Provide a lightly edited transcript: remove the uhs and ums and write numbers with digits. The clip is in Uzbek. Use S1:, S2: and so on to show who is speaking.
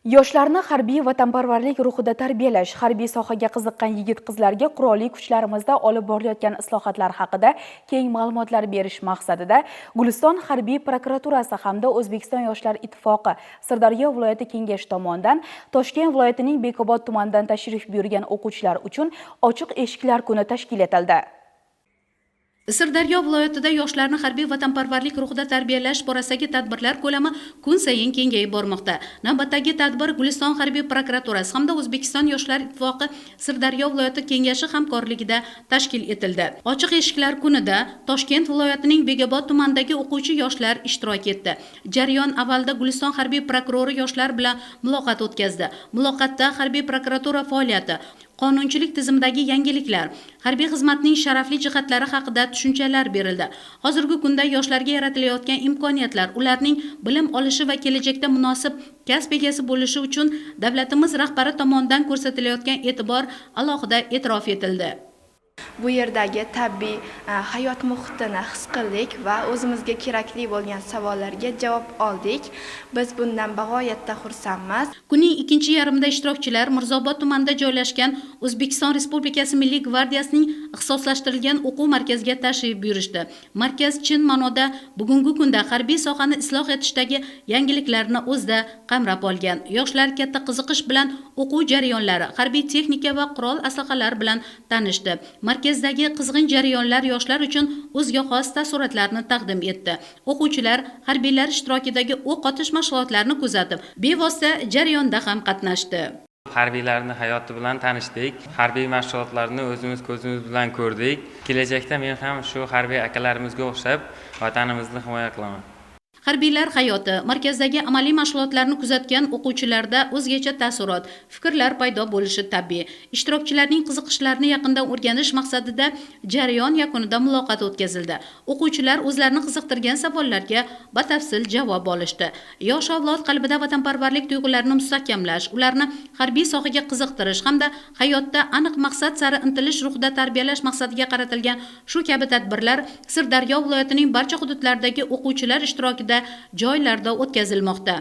S1: Yoshlarni harbiy vatanparvarlik ruhida tarbiyalash, harbiy sohaga qiziqqan yigit-qizlarga qurolli kuchlarimizda olib borilayotgan islohotlar haqida keng ma'lumotlar berish maqsadida Guliston harbiy prokuraturasi hamda O'zbekiston Yoshlar ittifoqi Sirdaryo viloyati kengashi tomonidan Toshkent viloyatining Bekobod tumanidan tashrif buyurgan o'quvchilar uchun ochiq eshiklar kuni tashkil etildi.
S2: Sirdaryo viloyatida yoshlarni harbiy vatanparvarlik ruhida tarbiyalash borasidagi tadbirlar ko'lami kun sayin kengayib bormoqda. Navbatdagi tadbir Guliston harbiy prokuraturasi hamda O'zbekiston Yoshlar ittifoqi Sirdaryo viloyati kengashi hamkorligida tashkil etildi. Ochiq eshiklar kunida Toshkent viloyatining Bekobod tumanidagi o'quvchi yoshlar ishtirok etdi. Jarayon avvalda Guliston harbiy prokurori yoshlar bilan muloqot o'tkazdi. Muloqotda harbiy prokuratura faoliyati, qonunchilik tizimidagi yangiliklar, harbiy xizmatning sharafli jihatlari haqida tushunchalar berildi. Hozirgi kunda yoshlarga yaratilayotgan imkoniyatlar, ularning bilim olishi va kelajakda munosib kasb egasi bo'lishi uchun davlatimiz rahbari tomonidan ko'rsatilayotgan e'tibor alohida e'tirof etildi.
S3: Bu yerdagi tabiiy hayot muhitini his qildik va o'zimizga kerakli bo'lgan savollarga javob oldik. Biz bundan bag'oyatda xursandmiz.
S2: Kunning ikkinchi yarmida ishtirokchilar Mirzobod tumanida joylashgan O'zbekiston Respublikasi Milliy gvardiyasining ixtisoslashtirilgan o'quv markaziga tashrif buyurishdi. Markaz chin ma'noda bugungi kunda harbiy sohani isloh etishdagi yangiliklarni o'zida qamrab olgan. Yoshlar katta qiziqish bilan o'quv jarayonlari, harbiy texnika va qurol aslahalar bilan tanishdi. Markazdagi qizg'in jarayonlar yoshlar uchun o'ziga xos taassurotlarni taqdim etdi. O'quvchilar harbiylar ishtirokidagi o'q otish mashg'ulotlarini kuzatib, bevosita jarayonda ham qatnashdi.
S4: Harbiylarning hayoti bilan tanishdik. Harbiy mashg'ulotlarni o'zimiz ko'zimiz bilan ko'rdik. Kelajakda men ham shu harbiy akalarimizga o'xshab vatanimizni himoya qilaman.
S2: Harbiylar hayoti markazdagi amaliy mashg'ulotlarni kuzatgan o'quvchilarda o'zgacha taassurot, fikrlar paydo bo'lishi tabiiy. Ishtirokchilarning qiziqishlarini yaqindan o'rganish maqsadida jarayon yakunida muloqot o'tkazildi. O'quvchilar o'zlarini qiziqtirgan savollarga batafsil javob olishdi. Yosh avlod qalbida vatanparvarlik tuyg'ularini mustahkamlash, ularni harbiy sohaga qiziqtirish hamda hayotda aniq maqsad sari intilish ruhida tarbiyalash maqsadiga qaratilgan shu kabi tadbirlar Sirdaryo viloyatining barcha hududlaridagi o'quvchilar ishtirokida joylarda o'tkazilmoqda.